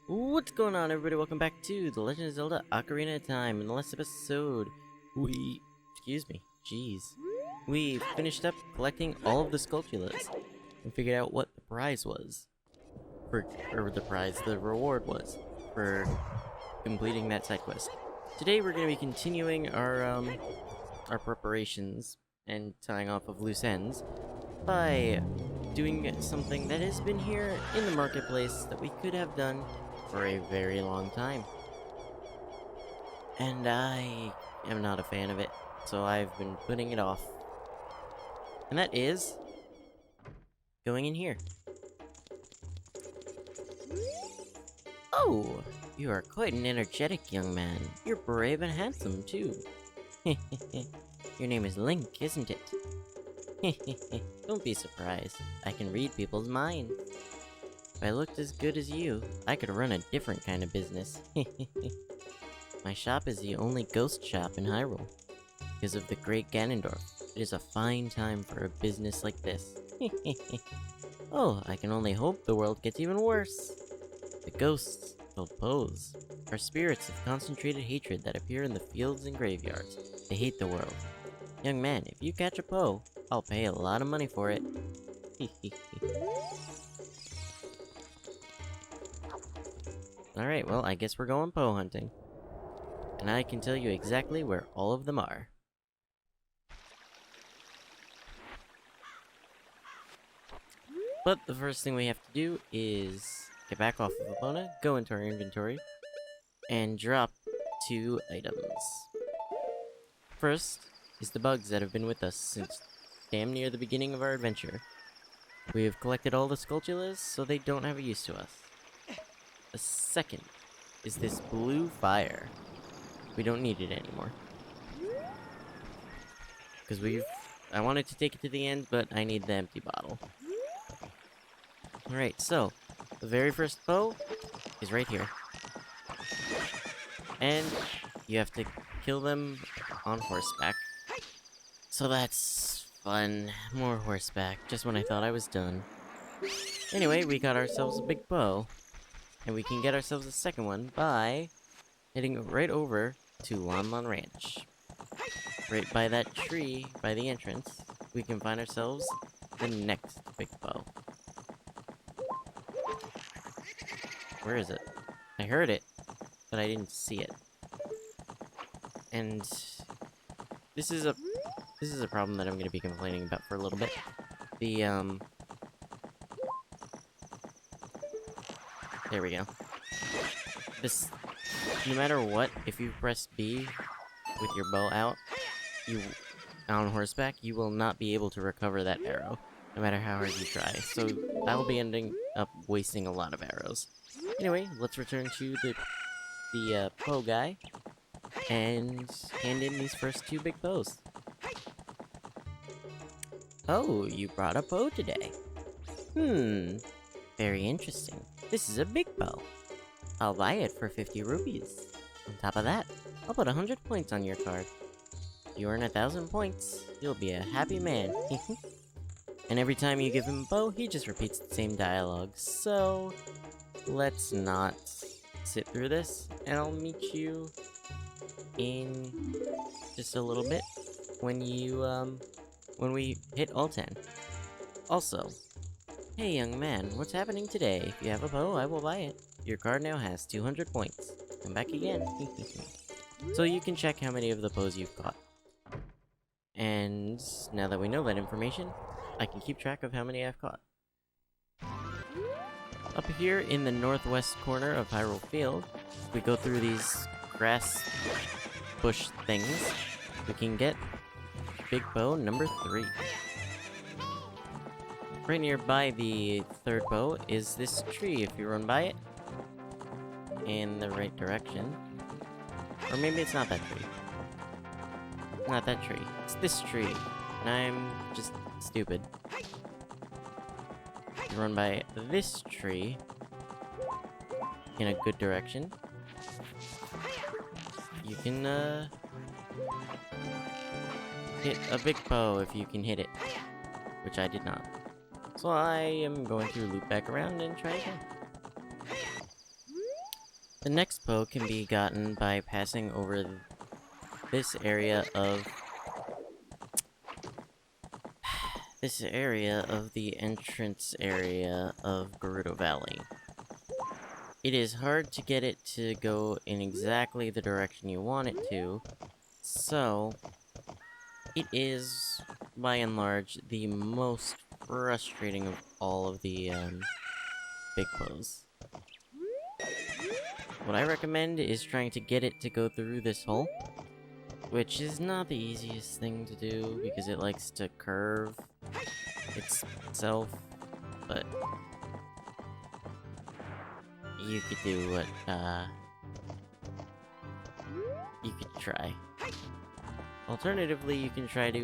What's going on, everybody? Welcome back to The Legend of Zelda Ocarina of Time. In the last episode, excuse me, jeez. We finished up collecting all of the Skulltulas and figured out what the prize was. The reward was for completing that side quest. Today we're going to be continuing our preparations and tying off of loose ends by doing something that has been here in the marketplace that we could have done for a very long time. And I am not a fan of it, so I've been putting it off. And that is going in here. Oh, you are quite an energetic young man. You're brave and handsome, too. Your name is Link, isn't it? Don't be surprised. I can read people's minds. If I looked as good as you, I could run a different kind of business. My shop is the only ghost shop in Hyrule. Because of the great Ganondorf, it is a fine time for a business like this. Oh, I can only hope the world gets even worse. The ghosts, called Poes, are spirits of concentrated hatred that appear in the fields and graveyards. They hate the world. Young man, if you catch a Poe, I'll pay a lot of money for it. Alright, well, I guess we're going Poe hunting. And I can tell you exactly where all of them are. But the first thing we have to do is get back off of Epona, go into our inventory, and drop 2 items. First is the bugs that have been with us since damn near the beginning of our adventure. We have collected all the Skulltulas, so they don't have a use to us. The second is this blue fire. We don't need it anymore. Because I wanted to take it to the end, but I need the empty bottle. Alright, so, the very first Poe is right here. And you have to kill them on horseback. So that's fun. More horseback, just when I thought I was done. Anyway, we got ourselves a big Poe. And we can get ourselves a second one by heading right over to Lon Lon Ranch. Right by that tree, by the entrance, we can find ourselves the next big Poe. Where is it? I heard it, but I didn't see it. And this is a problem that I'm going to be complaining about for a little bit. There we go. No matter what, if you press B with your bow out, on horseback, you will not be able to recover that arrow, no matter how hard you try. So I will be ending up wasting a lot of arrows. Anyway, let's return to the Poe guy and hand in these first 2 big Poes. Oh, you brought a Poe today. Very interesting. This is a big Poe. I'll buy it for 50 rupees. On top of that, I'll put 100 points on your card. If you earn 1,000 points, you'll be a happy man. And every time you give him a Poe, he just repeats the same dialogue. So, let's not sit through this, and I'll meet you in just a little bit when we hit all 10. Also, hey young man, what's happening today? If you have a Poe, I will buy it. Your card now has 200 points. Come back again. So you can check how many of the Poes you've caught. And now that we know that information, I can keep track of how many I've caught. Up here in the northwest corner of Hyrule Field, if we go through these grass bush things, we can get Big Poe number 3. Right nearby the 3rd Poe is this tree. If you run by it in the right direction, or maybe it's not that tree. Not that tree. It's this tree. And I'm just stupid. You run by this tree in a good direction. You can hit a big Poe if you can hit it, which I did not. So I am going to loop back around and try again. The next bow can be gotten by passing over this area of the entrance area of Gerudo Valley. It is hard to get it to go in exactly the direction you want it to, so it is, by and large, the most frustrating of all of the, big bows. What I recommend is trying to get it to go through this hole, which is not the easiest thing to do, because it likes to curve itself, but you could do what, you could try. Alternatively, you can try to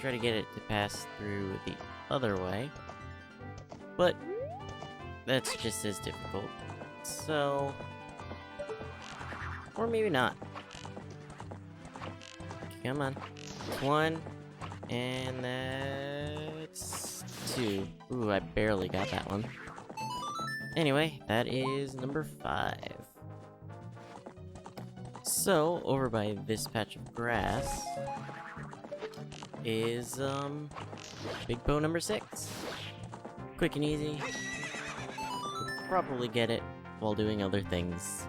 get it to pass through the other way, but that's just as difficult. So, or maybe not. Come on. That's one, and that's two. Ooh, I barely got that one. Anyway, that is number 5. So, over by this patch of grass is, big bow number 6. Quick and easy. You'll probably get it while doing other things.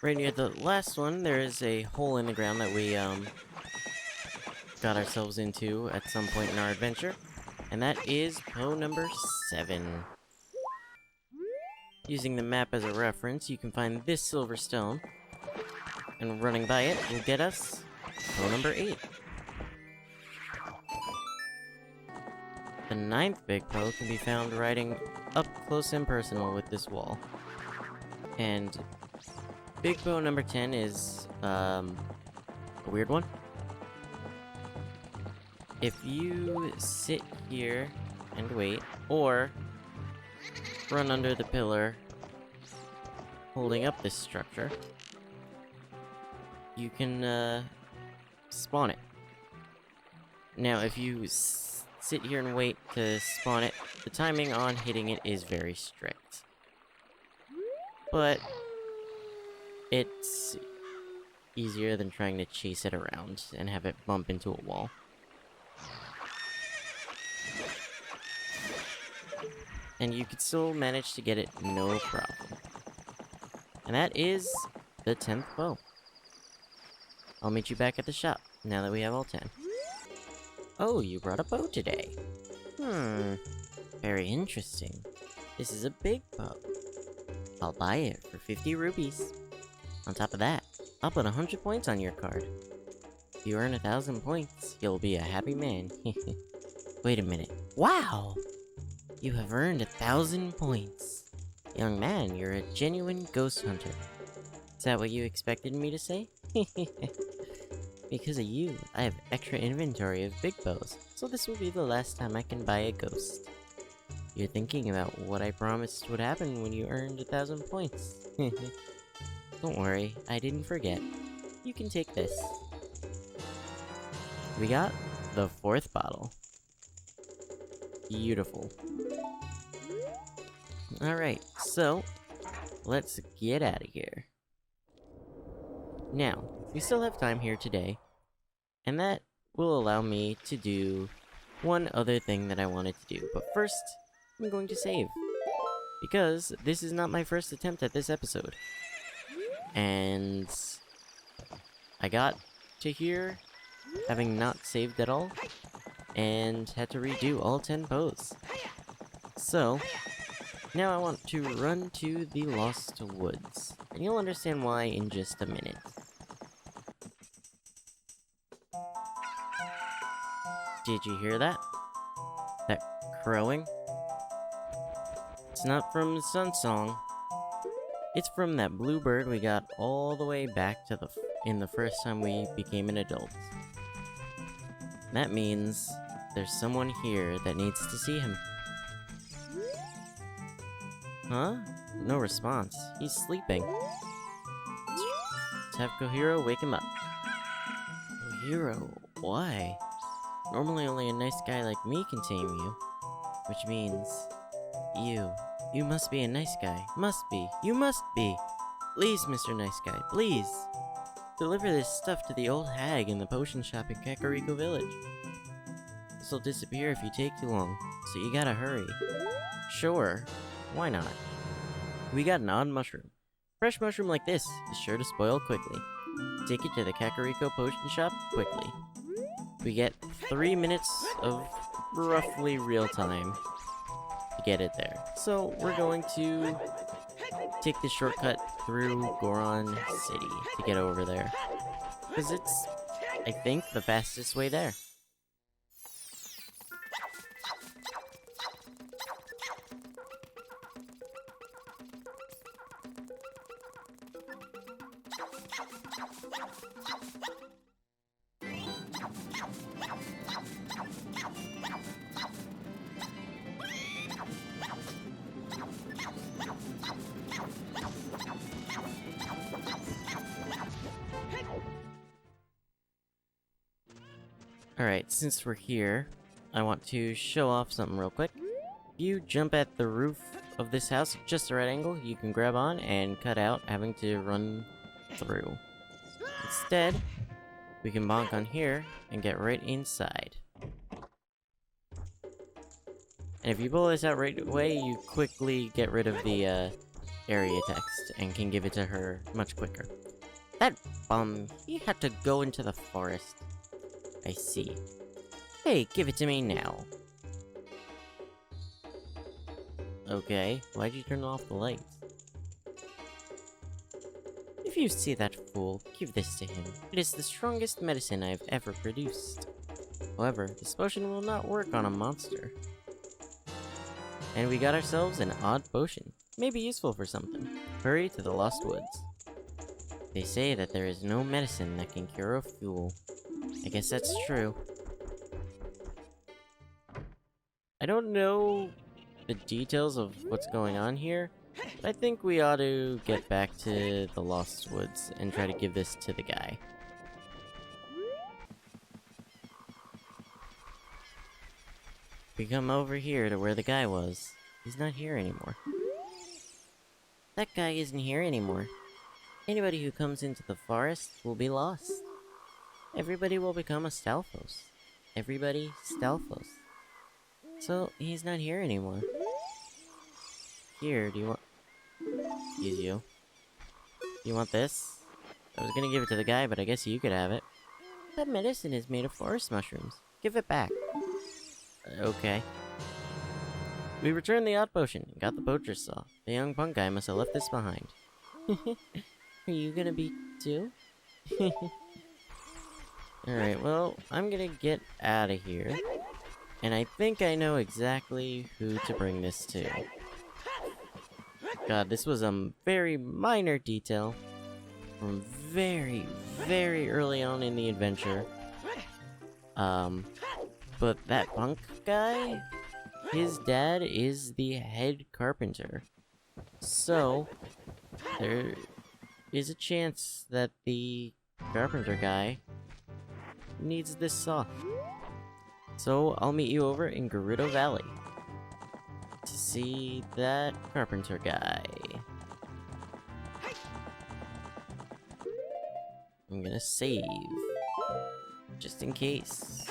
Right near the last one, there is a hole in the ground that we, got ourselves into at some point in our adventure. And that is bow number 7. Using the map as a reference, you can find this silver stone, and running by it will get us bow number 8. The 9th big bow can be found riding up close and personal with this wall. And big bow number 10 is, a weird one. If you sit here and wait, or run under the pillar holding up this structure, you can, spawn it. Now, if you sit here and wait to spawn it, the timing on hitting it is very strict. But it's easier than trying to chase it around and have it bump into a wall. And you could still manage to get it no problem. And that is the 10th bow. I'll meet you back at the shop, now that we have all 10. Oh, you brought a bow today. Very interesting. This is a big bow. I'll buy it for 50 rupees. On top of that, I'll put 100 points on your card. If you earn 1,000 points, you'll be a happy man. Wait a minute. Wow! You have earned 1,000 points. Young man, you're a genuine ghost hunter. Is that what you expected me to say? Because of you, I have extra inventory of big bows, so this will be the last time I can buy a ghost. You're thinking about what I promised would happen when you earned 1,000 points. Don't worry, I didn't forget. You can take this. We got the 4th bottle. Beautiful. Alright, so let's get out of here. Now, we still have time here today, and that will allow me to do one other thing that I wanted to do. But first, I'm going to save, because this is not my first attempt at this episode. And I got to here having not saved at all, and had to redo all 10 bows. So, now I want to run to the Lost Woods, and you'll understand why in just a minute. Did you hear that? That crowing? It's not from the Sun Song. It's from that blue bird we got all the way back to the first time we became an adult. That means there's someone here that needs to see him. Huh? No response. He's sleeping. Let's have Kohiro wake him up. Kohiro, why? Normally only a nice guy like me can tame you. Which means you You must be a nice guy. Must be. You must be. Please, Mr. Nice Guy, please. Deliver this stuff to the old hag in the potion shop in Kakariko Village. This'll disappear if you take too long, so you gotta hurry. Sure. Why not? We got an odd mushroom. Fresh mushroom like this is sure to spoil quickly. Take it to the Kakariko potion shop quickly. We get 3 minutes of roughly real time to get it there. So we're going to take the shortcut through Goron City to get over there. Because it's, I think, the fastest way there. Alright, since we're here, I want to show off something real quick. If you jump at the roof of this house at just the right angle, you can grab on and cut out having to run through. Instead, we can bonk on here and get right inside. And if you pull this out right away, you quickly get rid of the area text and can give it to her much quicker. That bum, he had to go into the forest. I see. Hey, give it to me now. Okay, why'd you turn off the lights? If you see that fool, give this to him. It is the strongest medicine I've ever produced. However, this potion will not work on a monster. And we got ourselves an odd potion. Maybe useful for something. Hurry to the Lost Woods. They say that there is no medicine that can cure a fool. I guess that's true. I don't know the details of what's going on here, but I think we ought to get back to the Lost Woods and try to give this to the guy. We come over here to where the guy was. He's not here anymore. That guy isn't here anymore. Anybody who comes into the forest will be lost. Everybody will become a Stalfos. Everybody Stalfos. So, he's not here anymore. Here, do you want... Excuse you. You want this? I was gonna give it to the guy, but I guess you could have it. That medicine is made of forest mushrooms. Give it back. Okay. We returned the odd potion and got the poacher's saw. The young punk guy must have left this behind. Are you gonna be too? Alright, well, I'm gonna get out of here. And I think I know exactly who to bring this to. God, this was a very minor detail from very, very early on in the adventure. But that punk guy, his dad is the head carpenter. So, there is a chance that the carpenter guy needs this saw. So, I'll meet you over in Gerudo Valley to see that carpenter guy. I'm gonna save, just in case.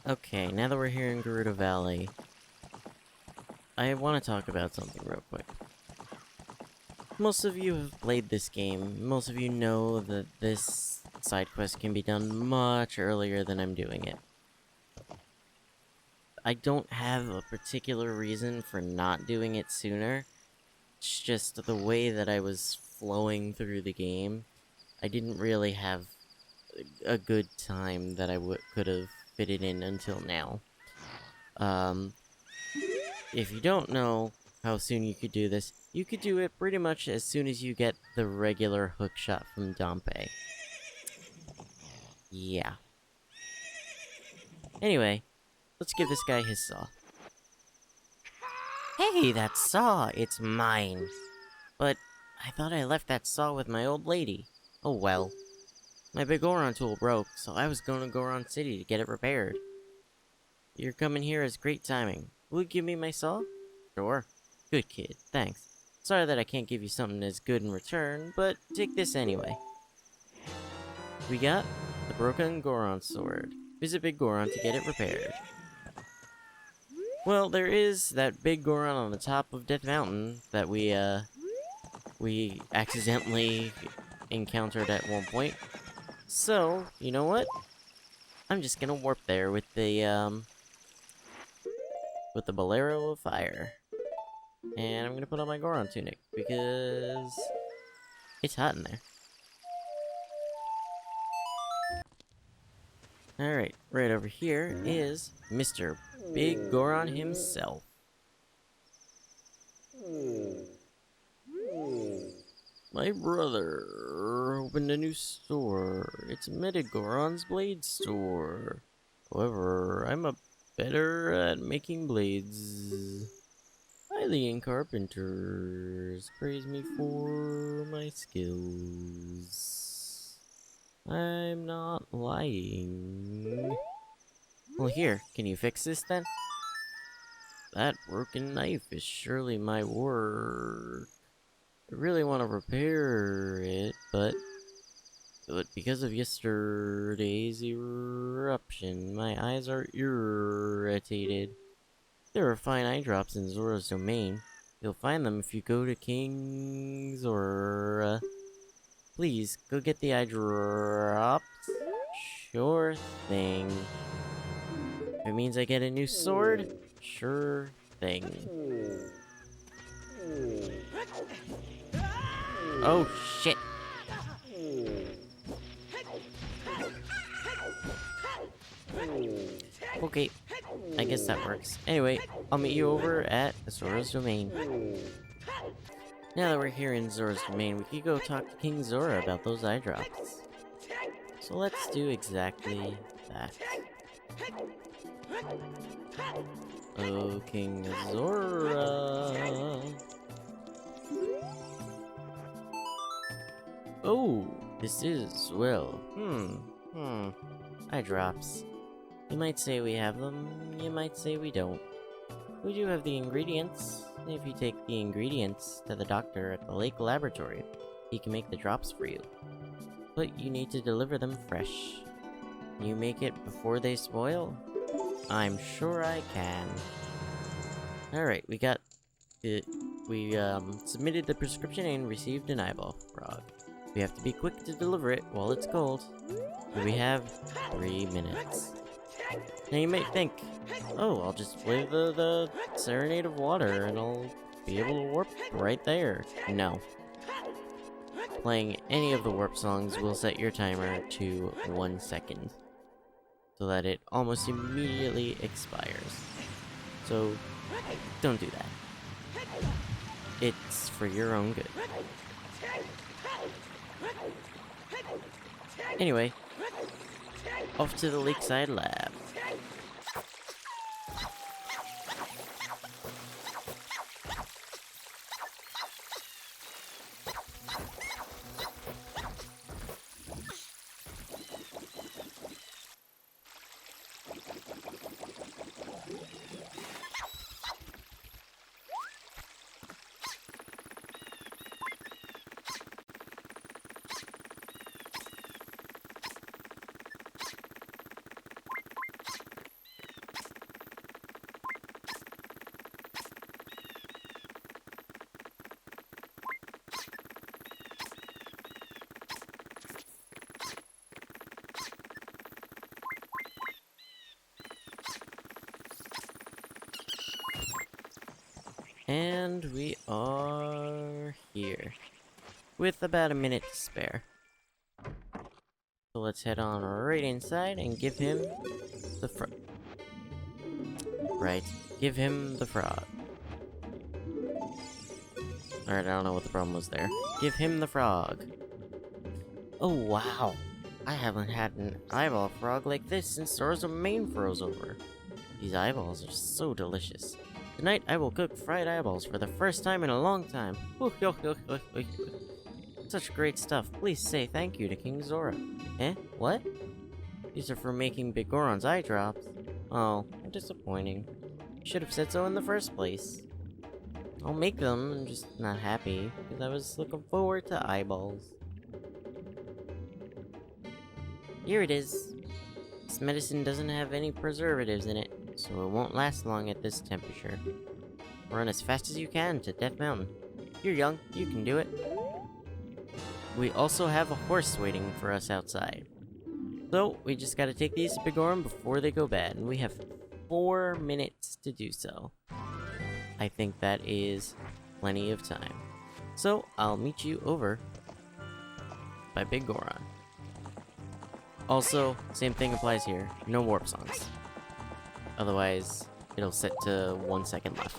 Okay, now that we're here in Gerudo Valley, I want to talk about something real quick. Most of you have played this game. Most of you know that this side quest can be done much earlier than I'm doing it. I don't have a particular reason for not doing it sooner. It's just the way that I was flowing through the game. I didn't really have a good time that I could have fitted in until now. If you don't know, how soon you could do this. You could do it pretty much as soon as you get the regular hook shot from Dompe. Yeah. Anyway, let's give this guy his saw. Hey, that saw! It's mine! But I thought I left that saw with my old lady. Oh well. My big Goron tool broke, so I was going to Goron City to get it repaired. Your coming here is great timing. Will you give me my saw? Sure. Good kid, thanks. Sorry that I can't give you something as good in return, but take this anyway. We got the broken Goron sword. Visit Big Goron to get it repaired. Well, there is that big Goron on the top of Death Mountain that we accidentally encountered at one point. So, you know what? I'm just gonna warp there with the Bolero of Fire. And I'm gonna put on my Goron tunic, because it's hot in there. Alright, right over here is Mr. Big Goron himself. My brother opened a new store. It's Metagoron's Blade Store. However, I'm a better at making blades. Highly carpenters praise me for my skills. I'm not lying. Well, here, can you fix this then? That broken knife is surely my work. I really want to repair it, but because of yesterday's eruption, my eyes are irritated. There are fine eye drops in Zora's domain. You'll find them if you go to King Zora. Please, go get the eye drops. Sure thing. If it means I get a new sword, sure thing. Oh, shit. Okay, I guess that works. Anyway, I'll meet you over at Zora's domain. Now that we're here in Zora's domain, we could go talk to King Zora about those eye drops. So let's do exactly that. Oh, King Zora. Oh, this is, well, eye drops. You might say we have them, you might say we don't. We do have the ingredients. If you take the ingredients to the doctor at the lake laboratory, he can make the drops for you. But you need to deliver them fresh. Can you make it before they spoil? I'm sure I can. Alright, we got it. We submitted the prescription and received an eyeball frog. We have to be quick to deliver it while it's cold. We have 3 minutes. Now you might think, oh, I'll just play the Serenade of Water and I'll be able to warp right there. No. Playing any of the warp songs will set your timer to 1 second, so that it almost immediately expires. So, don't do that. It's for your own good. Anyway, off to the Lakeside Lab. And we are here, with about a minute to spare. So let's head on right inside and give him the frog. Right, give him the frog. Alright, I don't know what the problem was there. Give him the frog. Oh, wow. I haven't had an eyeball frog like this since Sora's main froze over. These eyeballs are so delicious. Tonight, I will cook fried eyeballs for the first time in a long time. Such great stuff. Please say thank you to King Zora. Eh? What? These are for making Big Goron's eye drops. Oh, how disappointing. You should have said so in the first place. I'll make them, I'm just not happy, because I was looking forward to eyeballs. Here it is. This medicine doesn't have any preservatives in it, so it won't last long at this temperature. Run as fast as you can to Death Mountain. You're young, you can do it. We also have a horse waiting for us outside. So, we just gotta take these to Big Goron before they go bad, and we have 4 minutes to do so. I think that is plenty of time. So, I'll meet you over by Big Goron. Also, same thing applies here. No warp songs. Otherwise, it'll set to 1 second left.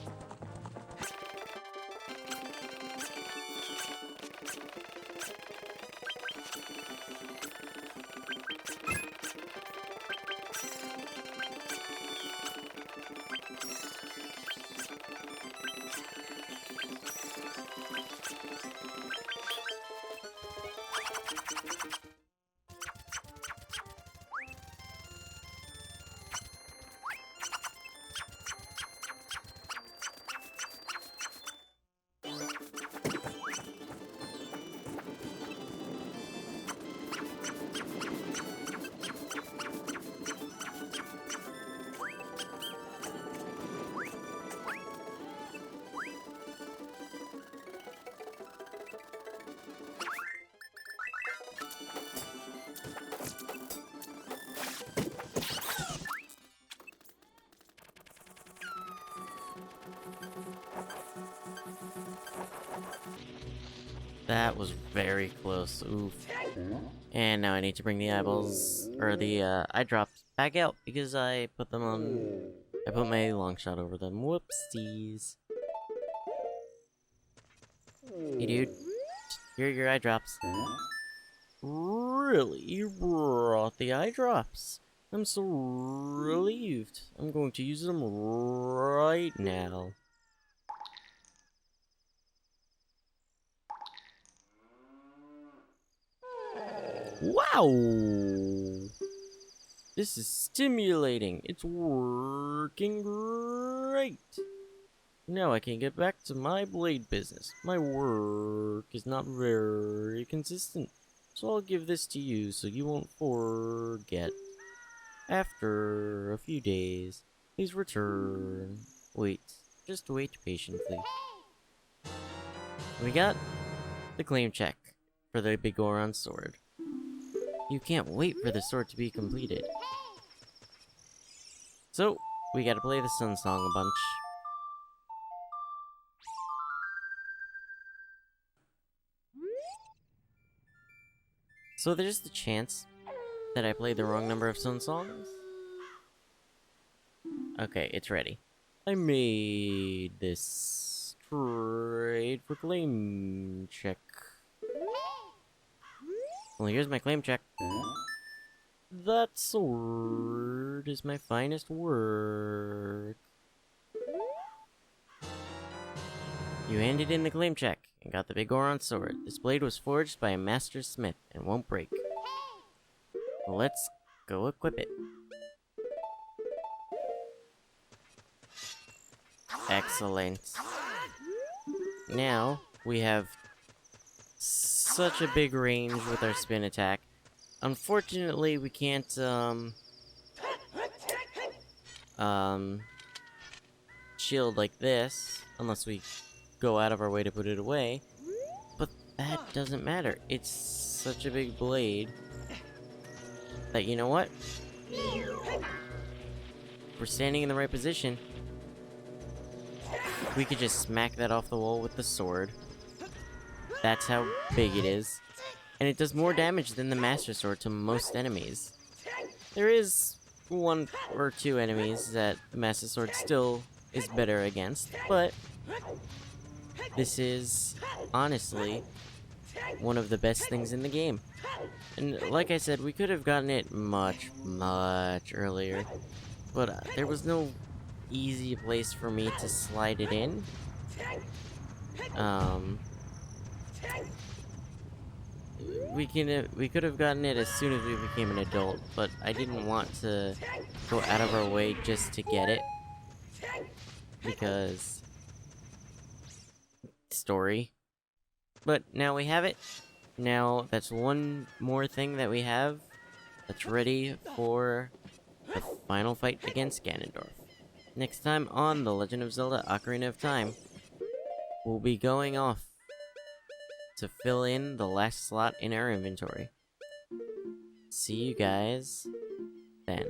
That was very close. Oof. And now I need to bring the eyeballs, or the eye drops back out because I put them on. I put my long shot over them. Whoopsies. Hey dude, here are your eye drops. Really? You brought the eye drops? I'm so relieved. I'm going to use them right now. Wow! This is stimulating. It's working great. Now I can get back to my blade business. My work is not very consistent, so I'll give this to you so you won't forget. After a few days, please return. Wait, just wait patiently. We got the claim check for the Big Goron sword. You can't wait for the sword to be completed. So, we gotta play the Sun Song a bunch. So there's the chance that I played the wrong number of Sun Songs. Okay, it's ready. I made this trade for claim check. Well, here's my claim check. That sword is my finest work. You handed in the claim check and got the Big Goron sword. This blade was forged by a master smith and won't break. Well, let's go equip it. Excellent. Now, we have such a big range with our spin attack. Unfortunately, we can't, shield like this, unless we go out of our way to put it away. But that doesn't matter. It's such a big blade that, you know what? If we're standing in the right position, we could just smack that off the wall with the sword. That's how big it is. And it does more damage than the Master Sword to most enemies. There is 1 or 2 enemies that the Master Sword still is better against, but This is, honestly, one of the best things in the game. And like I said, we could have gotten it much, much earlier. But there was no easy place for me to slide it in. Um, we could have gotten it as soon as we became an adult, but I didn't want to go out of our way just to get it. Because story. But now we have it. Now that's one more thing that we have that's ready for the final fight against Ganondorf. Next time on The Legend of Zelda Ocarina of Time, we'll be going off to fill in the last slot in our inventory. See you guys then.